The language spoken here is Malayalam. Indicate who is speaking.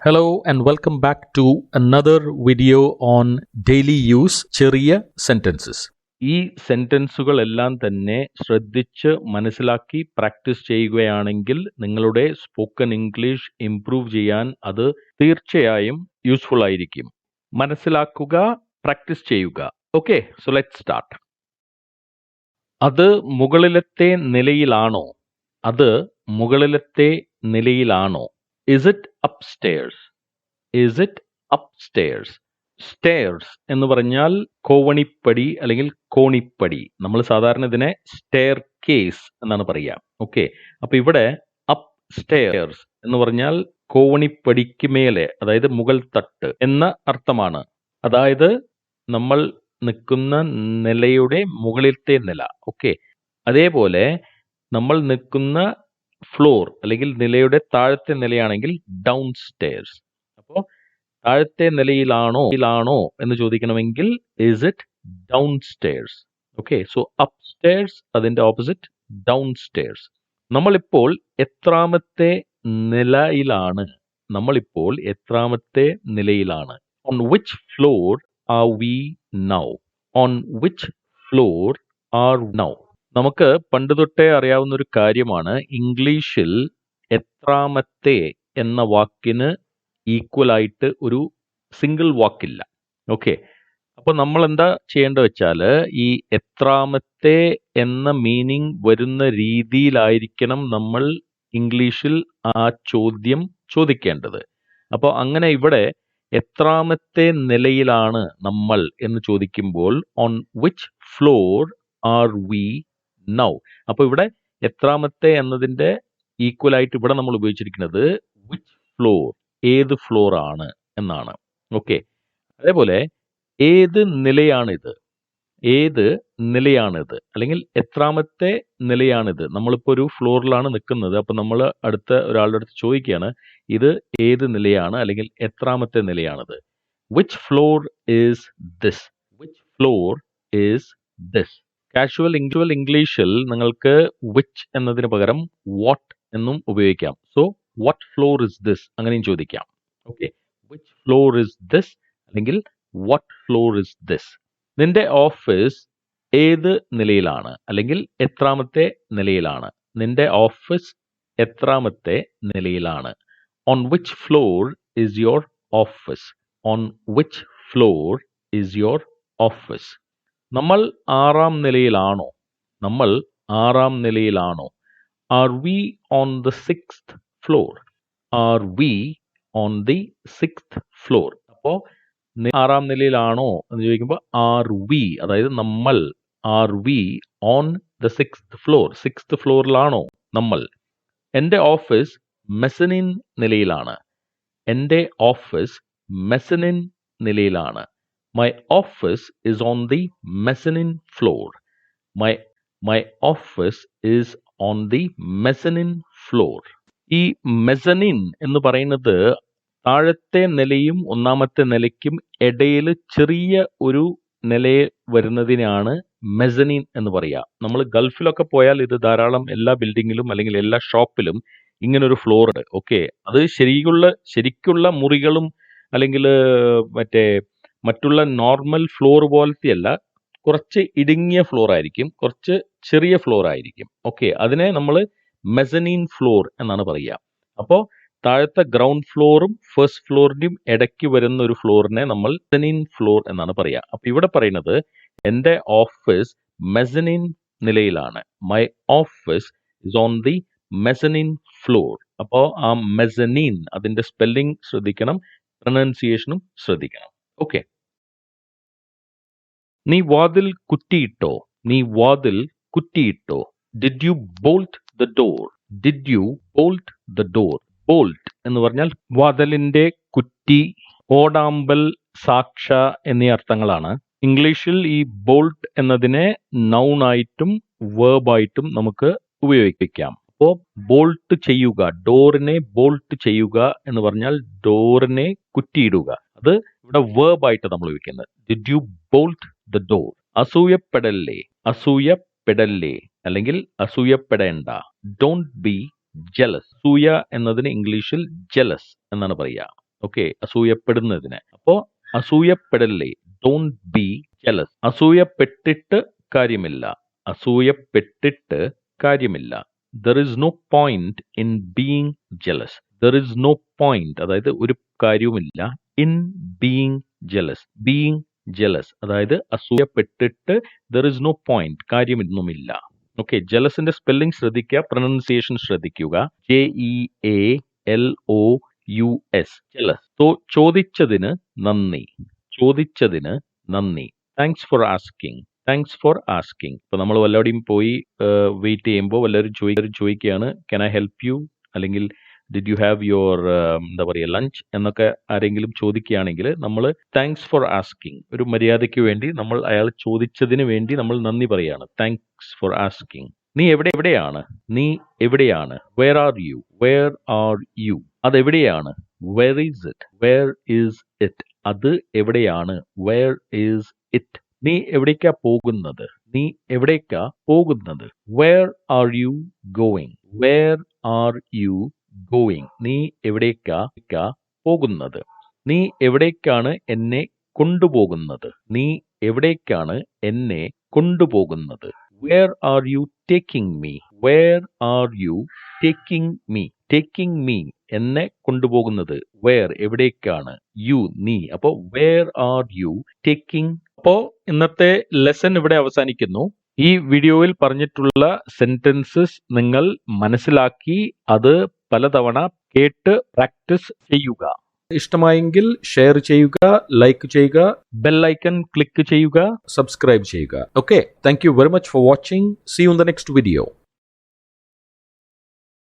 Speaker 1: Hello and welcome back to another video on daily use ചെറിയ sentences. ഈ സെന്റൻസുകളെല്ലാം തന്നെ ശ്രദ്ധിച്ച് മനസ്സിലാക്കി പ്രാക്ടീസ് ചെയ്യുകയാണെങ്കിൽ നിങ്ങളുടെ സ്പോക്കൺ ഇംഗ്ലീഷ് ഇംപ്രൂവ് ചെയ്യാൻ അത് തീർച്ചയായും യൂസ്ഫുൾ ആയിരിക്കും. മനസ്സിലാക്കുക, പ്രാക്ടീസ് ചെയ്യുക. Okay, so let's start. അത് മുകളിലത്തെ നിലയിലാണോ? അത് മുകളിലത്തെ നിലയിലാണോ? Is it upstairs? Is it upstairs? Stairs എന്ന് പറഞ്ഞാൽ കോവണിപ്പടി അല്ലെങ്കിൽ കോണിപ്പടി. നമ്മൾ സാധാരണ ഇതിനെ സ്റ്റെയർ കേസ് എന്നാണ് പറയുക. ഓക്കെ, അപ്പൊ ഇവിടെ അപ്പ് സ്റ്റെയർസ് എന്ന് പറഞ്ഞാൽ കോവണിപ്പടിക്ക് മേലെ, അതായത് മുകൾ തട്ട് എന്ന അർത്ഥമാണ്. അതായത് നമ്മൾ നിൽക്കുന്ന നിലയുടെ മുകളിലത്തെ നില. ഓക്കെ, അതേപോലെ നമ്മൾ നിൽക്കുന്ന ഫ്ലോർ അല്ലെങ്കിൽ നിലയുടെ താഴത്തെ നിലയാണെങ്കിൽ ഡൗൺ സ്റ്റെയർസ്. അപ്പോൾ താഴത്തെ നിലയിലാണോ എന്ന് ചോദിക്കണമെങ്കിൽ is it downstairs. Okay, so upstairs അതിന്റെ ഓപ്പോസിറ്റ് ഡൗൺ സ്റ്റെയർസ്. നമ്മളിപ്പോൾ എത്രാമത്തെ നിലയിലാണ്? On which floor are we now? On which floor are now? നമുക്ക് പണ്ട് തൊട്ടേ അറിയാവുന്ന ഒരു കാര്യമാണ്, ഇംഗ്ലീഷിൽ എത്രാമത്തെ എന്ന വാക്കിന് ഈക്വൽ ആയിട്ട് ഒരു സിംഗിൾ വാക്കില്ല. ഓക്കെ, അപ്പൊ നമ്മൾ എന്താ ചെയ്യേണ്ടത് വെച്ചാൽ ഈ എത്രാമത്തെ എന്ന മീനിങ് വരുന്ന രീതിയിലായിരിക്കണം നമ്മൾ ഇംഗ്ലീഷിൽ ആ ചോദ്യം ചോദിക്കേണ്ടത്. അപ്പോൾ അങ്ങനെ ഇവിടെ എത്രാമത്തെ നിലയിലാണ് നമ്മൾ എന്ന് ചോദിക്കുമ്പോൾ on which floor are we now? അപ്പൊ ഇവിടെ എത്രാമത്തെ എന്നതിന്റെ ഈക്വൽ ആയിട്ട് ഇവിടെ നമ്മൾ ഉപയോഗിച്ചിരിക്കുന്നത് വിച്ച് ഫ്ലോർ, ഏത് ഫ്ലോർ ആണ് എന്നാണ്. ഓക്കെ, അതേപോലെ ഏത് നിലയാണിത് അല്ലെങ്കിൽ എത്രാമത്തെ നിലയാണിത്? നമ്മളിപ്പോ ഒരു ഫ്ലോറിലാണ് നിൽക്കുന്നത്. അപ്പൊ നമ്മൾ അടുത്ത ഒരാളുടെ അടുത്ത് ചോദിക്കുകയാണ്, ഇത് ഏത് നിലയാണ് അല്ലെങ്കിൽ എത്രാമത്തെ നിലയാണിത്? Which floor is this? Which floor is this? Casual ഇംഗ്ലീഷിൽ നിങ്ങൾക്ക് വിച്ച് എന്നതിന് പകരം വാട്ട് എന്നും ഉപയോഗിക്കാം. So what floor is this അങ്ങനെയും ചോദിക്കാം. Okay, which floor is this അല്ലെങ്കിൽ വാട്ട് ഫ്ലോർ ഇസ് ദിസ്? നിന്റെ ഓഫീസ് ഏത് നിലയിലാണ് അല്ലെങ്കിൽ എത്രാമത്തെ നിലയിലാണ്? നിന്റെ ഓഫീസ് എത്രാമത്തെ നിലയിലാണ്? On which floor is your office? On which floor is your office? നമ്മൾ ആറാം നിലയിലാണോ? Are we on the sixth floor? Are we on the sixth floor? അപ്പോ ആറാം നിലയിലാണോ എന്ന് ചോദിക്കുമ്പോൾ ആർ വി, അതായത് നമ്മൾ, are we on the sixth floor? Sixth ഫ്ലോറിലാണോ നമ്മൾ? എൻ്റെ ഓഫീസ് മെസനിൻ നിലയിലാണ്. എൻ്റെ ഓഫീസ് മെസനിൻ നിലയിലാണ്. My office is on the mezzanine floor. My office is on the mezzanine floor. ഈ മെസനിൻ എന്ന് പറയുന്നത് താഴത്തെ നിലയും ഒന്നാമത്തെ നിലയ്ക്കും ഇടയിൽ ചെറിയ ഒരു നിലയെ വരുന്നതിനാണ് മെസനിൻ എന്ന് പറയുക. നമ്മൾ ഗൾഫിലൊക്കെ പോയാൽ ഇത് ധാരാളം എല്ലാ ബിൽഡിങ്ങിലും അല്ലെങ്കിൽ എല്ലാ ഷോപ്പിലും ഇങ്ങനൊരു ഫ്ലോർ ഉണ്ട്. ഓക്കെ, അത് ശരിക്കുള്ള മുറികളും അല്ലെങ്കിൽ മറ്റുള്ള നോർമൽ ഫ്ലോർ പോലത്തെ അല്ല, കുറച്ച് ഇടുങ്ങിയ ഫ്ലോർ ആയിരിക്കും, കുറച്ച് ചെറിയ ഫ്ലോർ ആയിരിക്കും. ഓക്കെ, അതിനെ നമ്മൾ മെസനീൻ ഫ്ലോർ എന്നാണ് പറയുക. അപ്പോൾ താഴത്തെ ഗ്രൗണ്ട് ഫ്ലോറും ഫസ്റ്റ് ഫ്ലോറിന്റെയും ഇടയ്ക്ക് വരുന്ന ഒരു ഫ്ലോറിനെ നമ്മൾ മെസനീൻ ഫ്ലോർ എന്നാണ് പറയുക. അപ്പൊ ഇവിടെ പറയുന്നത് എൻ്റെ ഓഫീസ് മെസനീൻ നിലയിലാണ്. My office is on the mezzanine floor. അപ്പോൾ ആ മെസനീൻ അതിന്റെ സ്പെല്ലിംഗ് ശ്രദ്ധിക്കണം, പ്രൊനൗൺസിയേഷനും ശ്രദ്ധിക്കണം. ഓക്കെ, നീ വാതിൽ കുറ്റിയിട്ടോ? Did you bolt the door? Did you bolt the door? Bolt എന്ന് പറഞ്ഞാൽ വാതിലിന്റെ കുറ്റി, ഓടാമ്പൽ, സാക്ഷ എന്നീ അർത്ഥങ്ങളാണ്. ഇംഗ്ലീഷിൽ ഈ ബോൾട്ട് എന്നതിനെ നൗൺ ആയിട്ടും വേർബായിട്ടും നമുക്ക് ഉപയോഗിക്കാം. അപ്പോ ബോൾട്ട് ചെയ്യുക, ഡോറിനെ ബോൾട്ട് ചെയ്യുക എന്ന് പറഞ്ഞാൽ ഡോറിനെ കുറ്റിയിടുക. അത് ഇവിടെ വേർബായിട്ട് നമ്മൾ ഉപയോഗിക്കുന്നത്. Did you bolt the door? അസൂയപ്പെടല്ലേ അല്ലെങ്കിൽ അസൂയപ്പെടേണ്ട. Don't be jealous. അസൂയ എന്നതിന് ഇംഗ്ലീഷിൽ ജലസ് എന്നാണ് പറയുക. ഓക്കെ, അസൂയപ്പെടുന്നതിന്. അപ്പോ അസൂയപ്പെടല്ലേ, ഡോണ്ട് ബി ജലസ്. അസൂയപ്പെട്ടിട്ട് കാര്യമില്ല, അസൂയപ്പെട്ടിട്ട് കാര്യമില്ല. There is no point in being jealous. There is no point, അതായത് ഒരു കാര്യവുമില്ല, in being jealous. Being jealous അതായത് അസൂയപ്പെട്ടിട്ട് ദർ ഇസ് നോ പോയിന്റ്, കാര്യമൊന്നുമില്ല. ഓക്കെ, ജലസിന്റെ സ്പെല്ലിംഗ് ശ്രദ്ധിക്കുക, പ്രൊനൗൺസിയേഷൻ ശ്രദ്ധിക്കുക. JEALOUS, jealous. സോ ചോദിച്ചതിന് നന്ദി, ചോദിച്ചതിന് നന്ദി. Thanks for asking, thanks for asking. ഇപ്പൊ നമ്മൾ വല്ലവടെയും പോയി വെയിറ്റ് ചെയ്യുമ്പോൾ വല്ലവരും ചോദിക്കുകയാണ്, കൻ ഐ ഹെൽപ്പ് യു, അല്ലെങ്കിൽ ഡിഡ് യു ഹാവ് യുവർ എന്താ പറയുക ലഞ്ച് എന്നൊക്കെ ആരെങ്കിലും ചോദിക്കുകയാണെങ്കിൽ നമ്മൾ താങ്ക്സ് ഫോർ ആസ്കിങ്, ഒരു മര്യാദയ്ക്ക് വേണ്ടി നമ്മൾ അയാൾ ചോദിച്ചതിന് വേണ്ടി നമ്മൾ നന്ദി പറയാണ്. Thanks for asking. നീ എവിടെയാണ്, നീ എവിടെയാണ്. Where are you, where are you. അതെവിടെയാണ്, where is it, where is it. അത് എവിടെയാണ്, വേർ ഈസ് ഇറ്റ്. നീ എവിടേക്കാ പോകുന്നത്, നീ എവിടേക്കാ പോകുന്നത്. Where are you going, where are you going. നീ എവിടേക്കാ പോകുന്നത്. നീ എവിടേക്കാണ് എന്നെ കൊണ്ടുപോകുന്നത്, നീ എവിടേക്കാണ് എന്നെ കൊണ്ടുപോകുന്നത്. Where are you taking me, where are you taking me. Taking me, എന്നെ കൊണ്ടുപോകുന്നത്. വേർ എവിടേക്കാണ്, യു നീ. അപ്പോ വേർ ആർ യു ടേക്കിംഗ്. അപ്പോ ഇന്നത്തെ ലെസൺ ഇവിടെ അവസാനിക്കുന്നു. ഈ വീഡിയോയിൽ പറഞ്ഞിട്ടുള്ള സെന്റൻസസ് നിങ്ങൾ മനസ്സിലാക്കി അത് പലതവണ കേട്ട് പ്രാക്ടീസ് ചെയ്യുക. ഇഷ്ടമായെങ്കിൽ ഷെയർ ചെയ്യുക, ലൈക്ക് ചെയ്യുക, ബെൽ ഐക്കൺ ക്ലിക്ക് ചെയ്യുക, സബ്സ്ക്രൈബ് ചെയ്യുക. Okay, thank you very much for watching. See you in the next video.